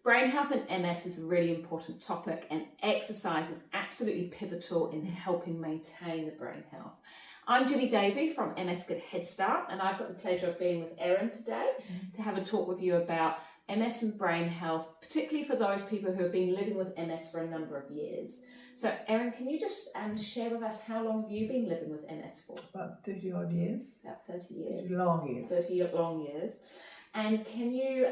Brain health and MS is a really important topic, and exercise is absolutely pivotal in helping maintain the brain health. I'm Gilly Davy from MS Get Head Start, and I've got the pleasure of being with Erin today to have a talk with you about MS and brain health, particularly for those people who have been living with MS for a number of years. So Erin, can you just share with us how long have you been living with MS for? About 30 odd years. About 30 years. 30 long years. 30 long years. And can you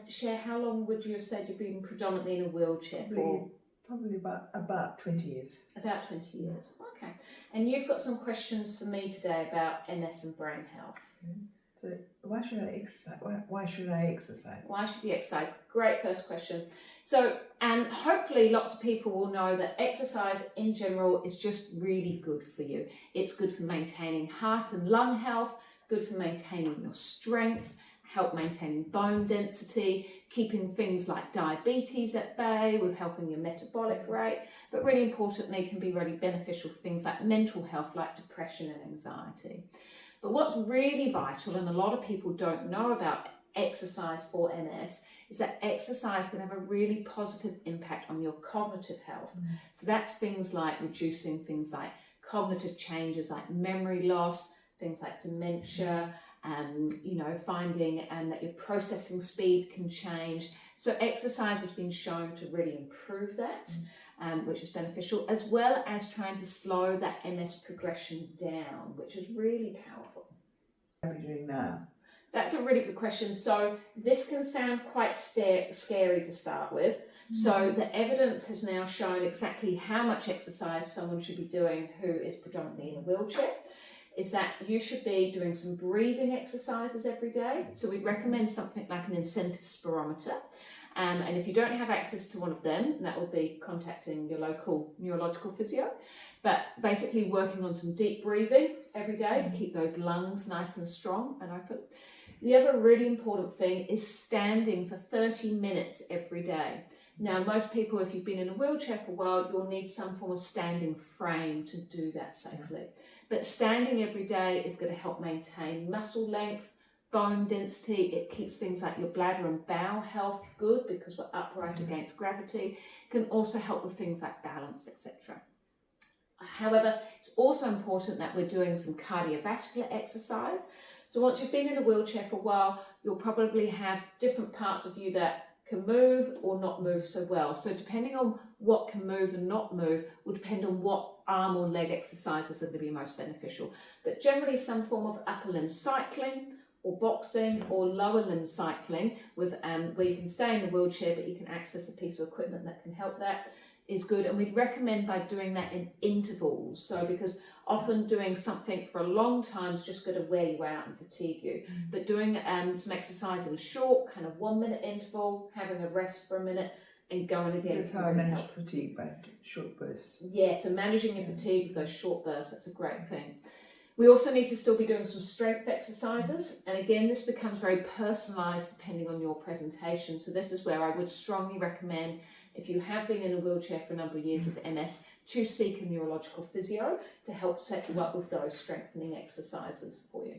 share how long would you have said you've been predominantly in a wheelchair for? Probably about 20 years. About 20 years, okay. And you've got some questions for me today about MS and brain health. Okay. So why should I exercise? Why should I exercise? Why should you exercise? Great first question. So, and hopefully lots of people will know that exercise in general is just really good for you. It's good for maintaining heart and lung health, good for maintaining your strength, help maintaining bone density, keeping things like diabetes at bay, with helping your metabolic rate, but really importantly can be really beneficial for things like mental health, like depression and anxiety. But what's really vital, and a lot of people don't know about exercise for MS, is that exercise can have a really positive impact on your cognitive health. So that's things like reducing things like cognitive changes like memory loss, things like dementia, finding that your processing speed can change. So exercise has been shown to really improve that, which is beneficial, as well as trying to slow that MS progression down, which is really powerful. What are you doing now? That's a really good question. So this can sound quite scary to start with. So the evidence has now shown exactly how much exercise someone should be doing who is predominantly in a wheelchair. Is that you should be doing some breathing exercises every day. So we recommend something like an incentive spirometer. And if you don't have access to one of them, that will be contacting your local neurological physio. But basically working on some deep breathing every day to keep those lungs nice and strong and open. The other really important thing is standing for 30 minutes every day. Now, most people, if you've been in a wheelchair for a while, you'll need some form of standing frame to do that safely. But standing every day is going to help maintain muscle length, bone density. It keeps things like your bladder and bowel health good because we're upright against gravity. It can also help with things like balance, etc. However, it's also important that we're doing some cardiovascular exercise. So once you've been in a wheelchair for a while, you'll probably have different parts of you that can move or not move so well. So depending on what can move and not move will depend on what arm or leg exercises are going to be most beneficial. But generally some form of upper limb cycling or boxing or lower limb cycling with where you can stay in the wheelchair but you can access a piece of equipment that can help that is good. And we'd recommend by doing that in intervals. So because often doing something for a long time is just going to wear you out and fatigue you. But doing some exercise in a short, kind of 1 minute interval, having a rest for a minute and going again. That's how I manage fatigue, by short bursts. Yeah, so managing your fatigue with those short bursts, that's a great thing. We also need to still be doing some strength exercises. And again, this becomes very personalised depending on your presentation. So this is where I would strongly recommend, if you have been in a wheelchair for a number of years with MS, to seek a neurological physio to help set you up with those strengthening exercises for you.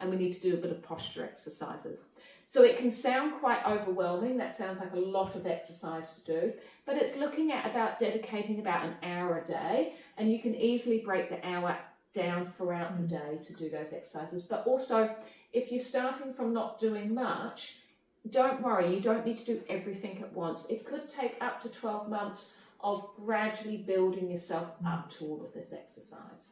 And we need to do a bit of posture exercises. So it can sound quite overwhelming. That sounds like a lot of exercise to do, but it's looking at dedicating about an hour a day, and you can easily break the hour down throughout the day to do those exercises. But also, if you're starting from not doing much, don't worry, you don't need to do everything at once. It could take up to 12 months of gradually building yourself up to all of this exercise.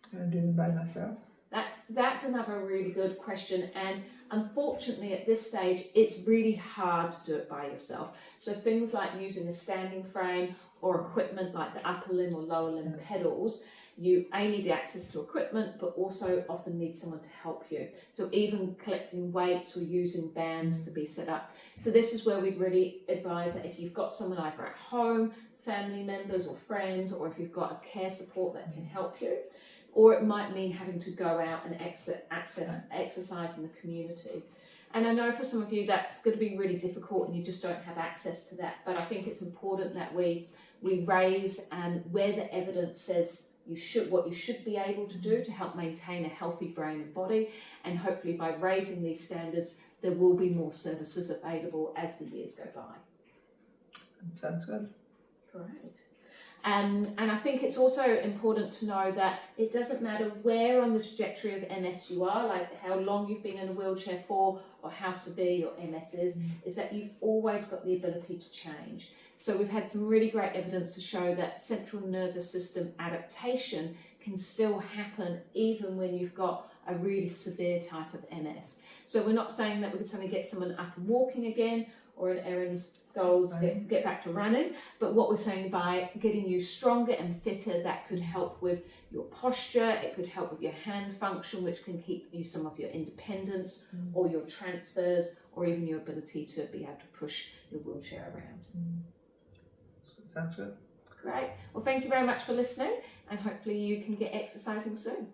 Can I do them by myself? That's another really good question, and unfortunately at this stage it's really hard to do it by yourself. So things like using a standing frame or equipment like the upper limb or lower limb pedals, you need access to equipment but also often need someone to help you. So even collecting weights or using bands to be set up. So this is where we'd really advise that if you've got someone either at home, family members or friends, or if you've got a care support that can help you, or it might mean having to go out and exercise in the community. And I know for some of you that's going to be really difficult and you just don't have access to that, but I think it's important that we raise where the evidence says what you should be able to do to help maintain a healthy brain and body, and hopefully by raising these standards there will be more services available as the years go by. Sounds good. Great. And I think it's also important to know that it doesn't matter where on the trajectory of MS you are, like how long you've been in a wheelchair for or how severe your MS is that you've always got the ability to change. So we've had some really great evidence to show that central nervous system adaptation can still happen even when you've got a really severe type of MS. So we're not saying that we can suddenly get someone up and walking again, or in Erin's goals, get back to running, but what we're saying by getting you stronger and fitter, that could help with your posture, it could help with your hand function, which can keep you some of your independence or your transfers, or even your ability to be able to push your wheelchair around. Sounds good. Great. Well, thank you very much for listening, and hopefully you can get exercising soon.